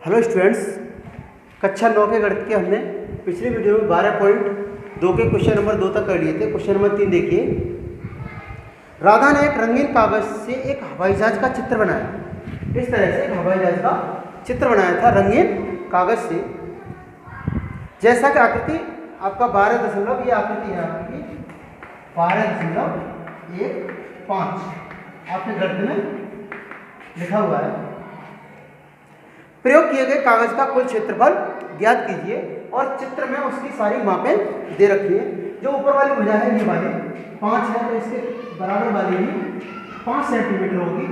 Hello students, कक्षा 9 के गणित के हमने पिछली वीडियो में 12.2 के क्वेश्चन नंबर 2 तक कर लिए थे। क्वेश्चन नंबर 3 देखिए। राधा ने एक रंगीन कागज से एक हवाई जहाज का चित्र बनाया। इस तरह से एक हवाई जहाज का चित्र बनाया था रंगीन कागज से। जैसा कि आकृति आपका 12 ये आकृति है आपकी 12.15 आपके गणित में लिखा हुआ है। प्रयोग किए गए कागज का कुल क्षेत्रफल ज्ञात कीजिए और चित्र में उसकी सारी मापें दे रखी है। जो ऊपर वाली भुजा है ये वाली 5 है, तो इसके बराबर वाली भी 5 सेंटीमीटर होगी।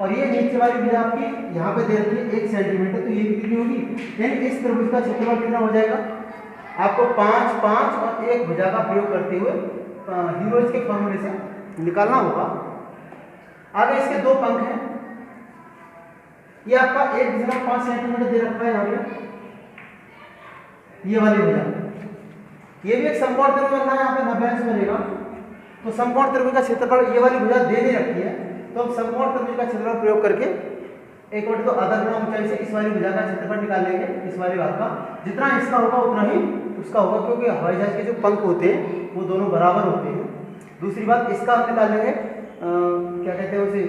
और ये नीचे वाली भुजा आपकी यहाँ पे दे रखी है 1 सेंटीमीटर, तो ये कितनी होगी? यानी इस त्रिभुज का क्षेत्रफल कितना हो जाएगा? आपको 5, 5 और 1 भुजा का प्रयोग करते हुए हीरोज के फॉर्मूले से निकालना होगा। आगे इसके 2 पंख हैं। ये आपका 1.5 सेंटीमीटर दे रखा है यहाँ पे, ये वाली भुजा। ये भी एक समकोण त्रिभुज बनना है, यहाँ पे 90 अंश बनेगा। तो समकोण त्रिभुज का क्षेत्रफल ये वाली भुजा दे रखी है, तो हम समकोण त्रिभुज का क्षेत्रफल प्रयोग करके 1/2 तो आधा गुना ऊंचाई से इस वाली भुजा का क्षेत्रफल निकाल लेंगे। इस वाली भाग का जितना इसका होगा उतना ही उसका होगा, क्योंकि हवाई जहाज के जो पंख होते हैं वो दोनों बराबर होते हैं। दूसरी बात, इसका हम निकाल लेंगे क्या कहते हैं उसे,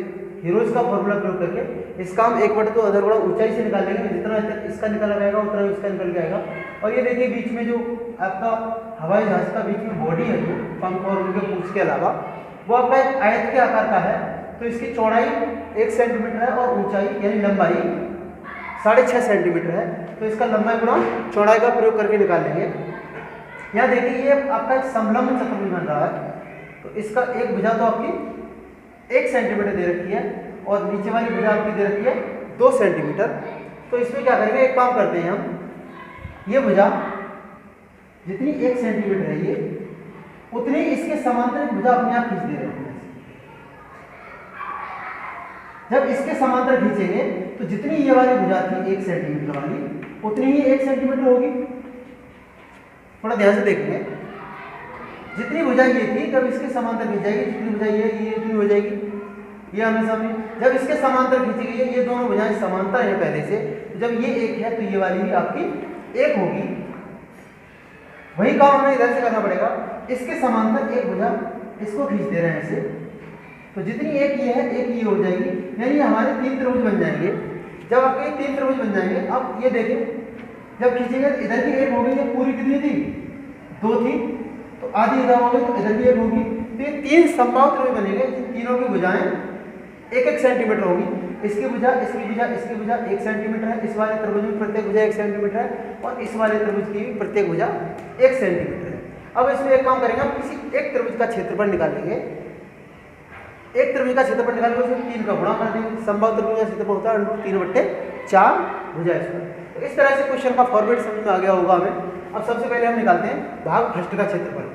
हीरोज का फॉर्मूला प्रयोग करके। इसका हम 1/2 आधा गुना ऊंचाई से निकाल लेंगे। जितना इसका निकाला जाएगा उतना इसका निकल जाएगा। और ये देखिए बीच में जो आपका हवाई जहाज का बीच में बॉडी है, जो पंख और उनके पूंछ के अलावा, वो आपका एक आयत के आकार का है। तो इसकी चौड़ाई 1 सेंटीमीटर है और ऊंचाई यानी लंबाई 6.5 सेंटीमीटर है। तो इसका लंबाई गुणा चौड़ाई का प्रयोग करके निकाल लेंगे। यहाँ देखिए ये आपका एक समलंब चतुर्भुज बन रहा है। तो इसका एक भुजा तो आपकी 1 सेंटीमीटर दे रखी है और नीचे वाली भुजा आपकी दे रखी है 2 सेंटीमीटर। तो इसमें क्या करेंगे, एक काम करते हैं हम, ये भुजा जितनी 1 सेंटीमीटर है ये उतनी इसके समांतर भुजा अपने आप खींच दे रहे हैं। जब इसके समांतर खींचेंगे तो जितनी ये वाली भुजा थी 1 सेंटीमीटर वाली, उतनी ही 1 सेंटीमीटर होगी। थोड़ा ध्यान से देखेंगे, जितनी भुजा ये थी जब इसके समांतर खींच जाएगी, जितनी भुजा ये इतनी हो जाएगी। ये हमें समझ, जब इसके समांतर खींची गई है, ये दोनों भुजाएं समांतर है पहले से, तो जब ये 1 है तो ये वाली भी आपकी 1 होगी। वही काम हमें इधर से करना पड़ेगा। इसके समांतर एक भुजा इसको खींच दे रहे हैं ऐसे, तो जितनी 1 ये है 1 ये हो जाएगी। यानी हमारे 3 त्रिभुज बन जाएंगे। जब आपके 3 त्रिभुज बन जाएंगे, अब ये देखें जब खींचेंगे तो इधर की 1 हो गई, पूरी कितनी थी? 2 थी, तो आधी इधर हो गई, तो इधर भी 1 होगी। तो ये 3 समबाहु त्रिभुज बनेंगे। तीनों की भुजाएं 1-1 सेंटीमीटर होगी। इसकी भुजा, इसकी भुजा, इसकी भुजा 1 सेंटीमीटर है। इस वाले त्रिभुज में प्रत्येक भुजा 1 सेंटीमीटर है और इस वाले त्रिभुज की भी प्रत्येक भुजा 1 सेंटीमीटर है। अब इसमें एक काम करेंगे, हम किसी एक त्रिभुज का क्षेत्रफल निकाल लेंगे। एक त्रिभुज का क्षेत्रफल निकाल के उसमें 3 का गुणा कर देंगे। समबाहु त्रिभुज का क्षेत्रफल होता है √3/4 भुजा इसमें। तो इस तरह से क्वेश्चन का फॉर्मेट समझ में आ गया होगा हमें। अब सबसे पहले हम निकालते हैं भाग फर्स्ट का क्षेत्रफल।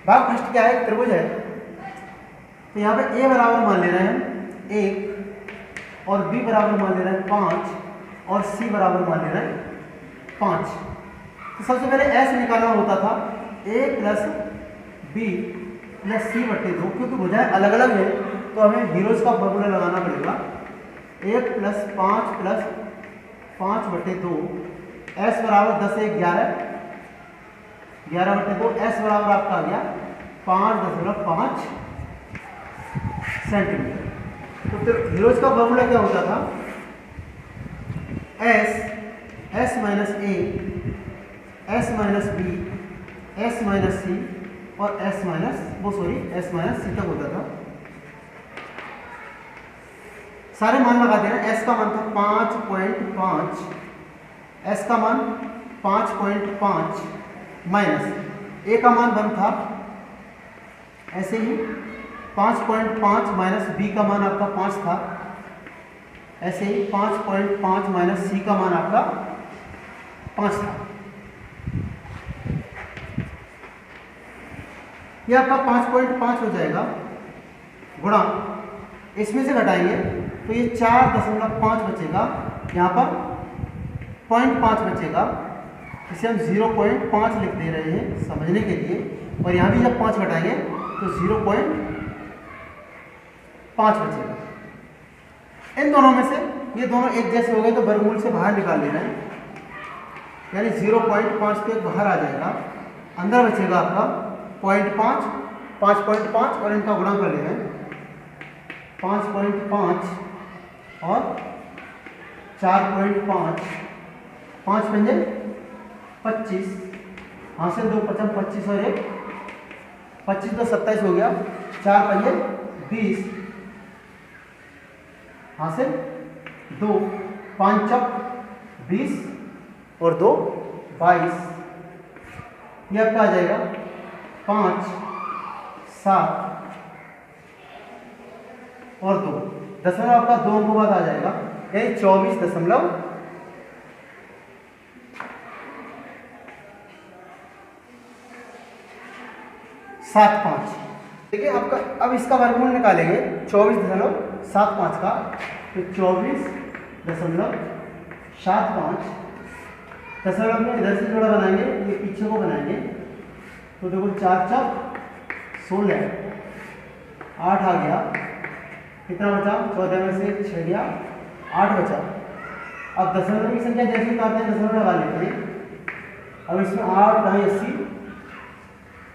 भाग फर्स्ट क्या है? त्रिभुज है। तो यहाँ पे a बराबर मान ले रहे हैं 1 और b बराबर मान ले रहे हैं 5 और c बराबर मान ले रहे हैं 5। तो सबसे पहले s निकालना होता था a + b + c/2, क्योंकि भुजाएं अलग अलग है तो हमें हीरोज का फॉर्मूला लगाना पड़ेगा। 1 + 5 + 5/2, s बराबर 10 1 11, 11/2, s बराबर आपका आ गया 5.5 सेंटीमीटर। तो फिर हीरोज का फॉर्मूला क्या होता था? s - a, s - b, s - c और s - c तक होता था। सारे मान लगा देना। s का मान था 5.5, s का मान 5.5 माइनस a का मान 1 था, ऐसे ही 5.5 माइनस b का मान आपका 5 था, ऐसे ही 5.5 माइनस c का मान आपका 5 था। ये आपका 5.5 हो जाएगा गुणा, इसमें से घटाएंगे तो ये 4.5 बचेगा, यहाँ पर 0.5 बचेगा। इसे हम 0.5 लिख दे रहे हैं समझने के लिए। और यहाँ भी जब 5 घटाएंगे तो 5 बचेगा। इन दोनों में से ये दोनों एक जैसे हो गए तो वर्गमूल से बाहर निकाल लेना है, यानी 0.5 तो बाहर आ जाएगा, अंदर बचेगा आपका 0.5, 5.5 और इनका गुणा कर लेना है 5.5 और 4.5, 5 पंजे 25, हासिल 2 पचम 25 और 1 25 तो 27 हो गया, 4 पंजे 20, हासिल 2, 5 चक 20 और 2 22, ये आपका आ जाएगा 5, 7 और 2 दशमलव आपका 2 अंकों बाद आ जाएगा, यानी 24.75। देखिए आपका अब इसका वर्गमूल निकालेंगे 24.75 का, तो 24.75 दशमलव में इधर से जोड़ा बनाएंगे, ये पीछे को बनाएंगे, तो देखो 4 चक 16, 8 आ गया, कितना बचा 14 में से 6 गया, 8 बचा। अब दशमलव की संख्या जैसे उतारते हैं दशमलव लगा लेते हैं। अब इसमें 8 ढाई 80,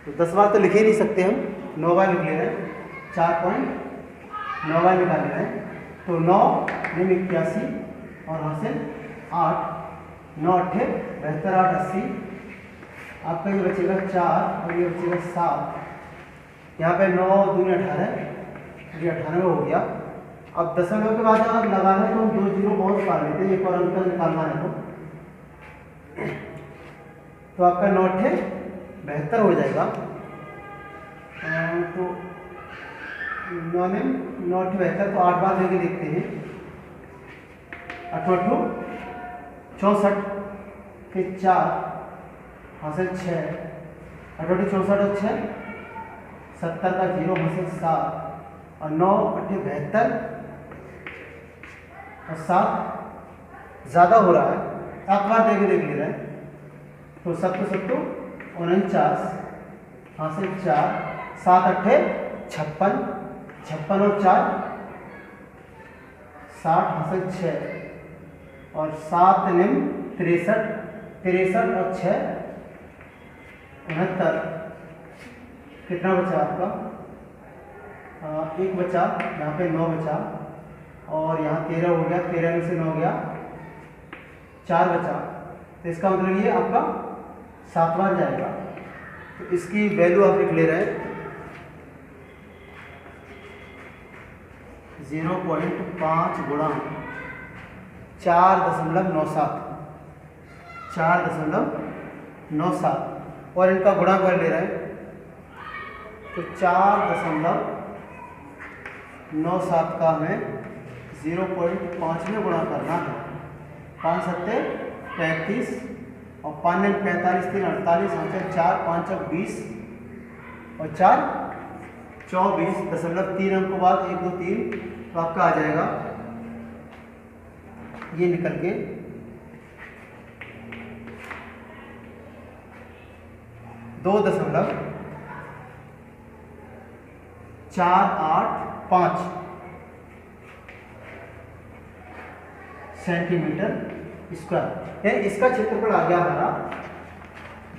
तो 10 बार तो लिख ही नहीं सकते हम, 9 बार लिख ले रहे हैं, 4.9 बार निकाल ले रहे हैं, तो 9 निम 81 और हासिल 8, 9 अट्ठे 72, 8 80, आपका ये बचेगा 4 और ये बचेगा 7, यहाँ पे 9 दूनी 18, ये 98 हो गया। अब दशमलव के बाद अगर लगाना है तो हम 2 जीरो बहुत निकाल लेते हैं, एक और अंक निकालना है तो आपका 9 अट्ठे 72 हो जाएगा, तो 9 में 9 अट्ठे 72, तो 8 बार लेके देखते हैं, 8 अट्ठो 64, फिर 4 हासिल 6, 8 अट्ठे 64 और 6 70 का 0 हासिल 7 और 9 अट्ठे 72 और 7 ज़्यादा हो रहा है, 7 बार देख ले रहे हैं, तो 7 49 हासिल 4, 7 अट्ठे 56, 56 और 4 60 हासिल 6 और 7 निम 63, 63 और 6 69, कितना बचा आपका 1 बचा, यहाँ पे 9 बचा और यहाँ 13 हो गया, 13 में से 9 गया, 4 बचा, तो इसका मतलब ये आपका 7 बार जाएगा। तो इसकी वैल्यू आप लिख ले रहे हैं 0.5 गुणा 4.97, 4.97 और इनका गुणा कर ले रहे हैं, तो 4.97 का हमें 0.5 में गुणा करना है, 5 सत्ते 35 और 5 ने 45, 3 48, 4 5 20 और 4 24.3 अंक के बाद 1 2 3, तो आपका आ जाएगा ये निकल के 2.485 सेंटीमीटर स्क्वायर, यानी इसका क्षेत्रफल आ गया हमारा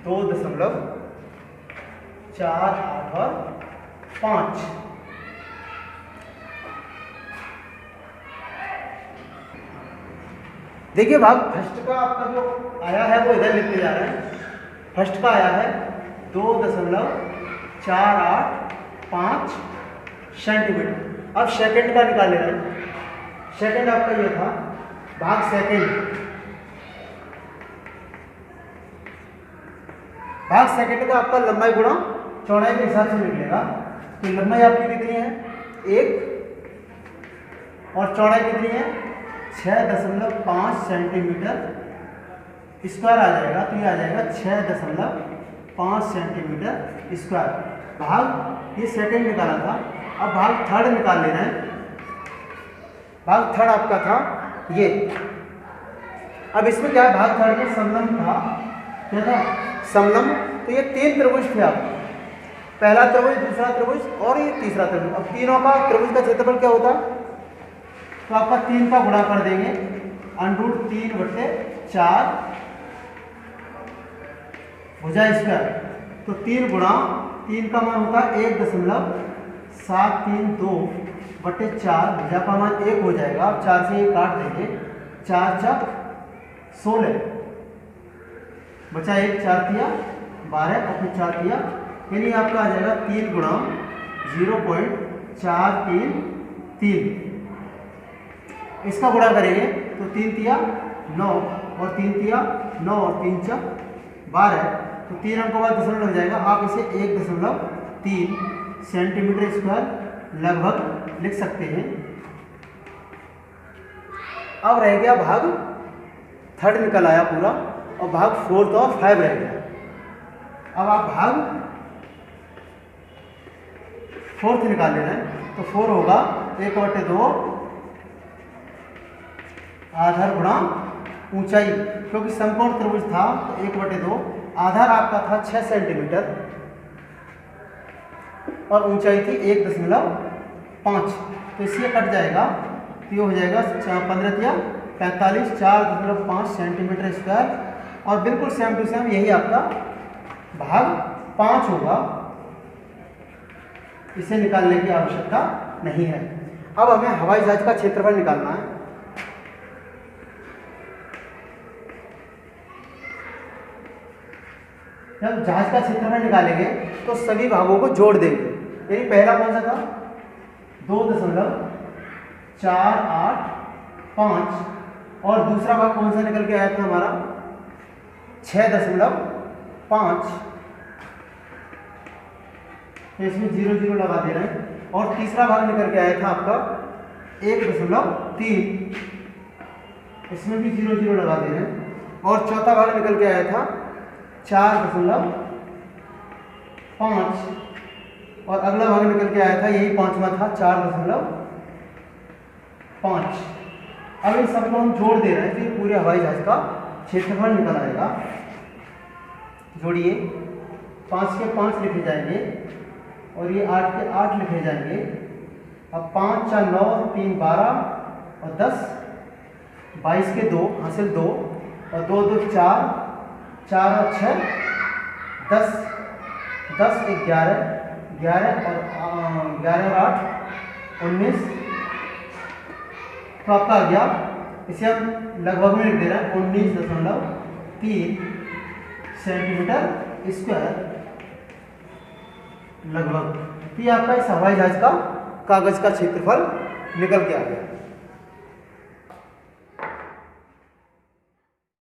2.485। देखिए भाग फर्स्ट का आपका जो आया है वो इधर लिखते जा रहे हैं, फर्स्ट का आया है 2.485 सेंटीमीटर। अब सेकंड का निकाल ले रहे हैं, सेकंड आपका ये था भाग सेकंड, भाग सेकंड का आपका लंबाई गुणा चौड़ाई के हिसाब से निकलेगा, तो लंबाई आपकी कितनी है 1 और चौड़ाई कितनी है 6.5 सेंटीमीटर स्क्वायर आ जाएगा, तो ये आ जाएगा 6.5 सेंटीमीटर स्क्वायर। भाग ये सेकंड निकाला था, अब भाग थर्ड निकाल लेना है। भाग थर्ड आपका था ये, अब इसमें क्या है भाग थर्ड में समलंब था, क्या था समलंब, तो ये 3 त्रिभुज थे आपके, पहला त्रिभुज, दूसरा त्रिभुज और ये तीसरा त्रिभुज। अब तीनों का त्रिभुज का क्षेत्रफल क्या होता है? तो आपका 3 का गुणा कर देंगे, √3/4 भुजा स्क्वायर। तो 3 गुणा 3 का मान होता है 1.732/4, भुजा का मान 1 हो जाएगा। अब 4 से 1 काट देंगे, 4 × 16 बचा 1, 4 तिया 12 और फिर 4 तिया, यानी आपका आ जाएगा 3 गुणा 0.433। इसका गुणा करेंगे तो 3 तिया 9 और 3 तिया 9 और 3 × 12, तो 3 अंक के बाद दशमलव लग जाएगा। आप इसे 1.3 सेंटीमीटर स्क्वायर लगभग लिख सकते हैं। अब रह गया भाग थर्ड निकल आया पूरा, और भाग फोर्थ और 5 रह गया। अब आप भाग फोर्थ निकाल लेना है, तो 4 होगा 1/2 आधार गुणा ऊंचाई, क्योंकि समकोण त्रिभुज था तो 1/2। आधार आपका था 6 सेंटीमीटर और ऊंचाई थी 1.5, तो इसलिए कट जाएगा, तो ये हो जाएगा 15 या 45, 4.5 सेंटीमीटर स्क्वायर। और बिल्कुल सेम टू सेम यही आपका भाग 5 होगा, इसे निकालने की आवश्यकता नहीं है। अब हमें हवाई जहाज का क्षेत्रफल निकालना है। जब जहाज का क्षेत्रफल निकालेंगे तो सभी भागों को जोड़ देंगे, यानी पहला कौन सा था 2.485 और दूसरा भाग कौन सा निकल के आया था हमारा 6.5, तो इसमें 0 0 लगा दे रहे हैं। और तीसरा भाग निकल के आया था आपका 1.3, इसमें भी 0 0 लगा दे रहे हैं। और चौथा भाग निकल के आया था 4.5 और अगला भाग निकल के आया था यही 5वां था 4.5। अब इन सबको हम जोड़ दे रहे हैं, तो पूरे हवाई जहाज का क्षेत्रफल निकल आएगा। जोड़िए, 5 के 5 लिखे जाएंगे और ये 8 के 8 लिखे जाएंगे। अब 5 4 9 3 12 और 10, 22 के 2 हासिल 2 और 2 2 4, 4 और 6 10, 10 11, 11 और 8 19, तो आपका आ गया, इसे हम लगभग में लिख दे रहे हैं 19.3 सेंटीमीटर स्क्वायर लगभग। तो ये आपका इस हवाई जहाज का कागज का क्षेत्रफल निकल के आ गया।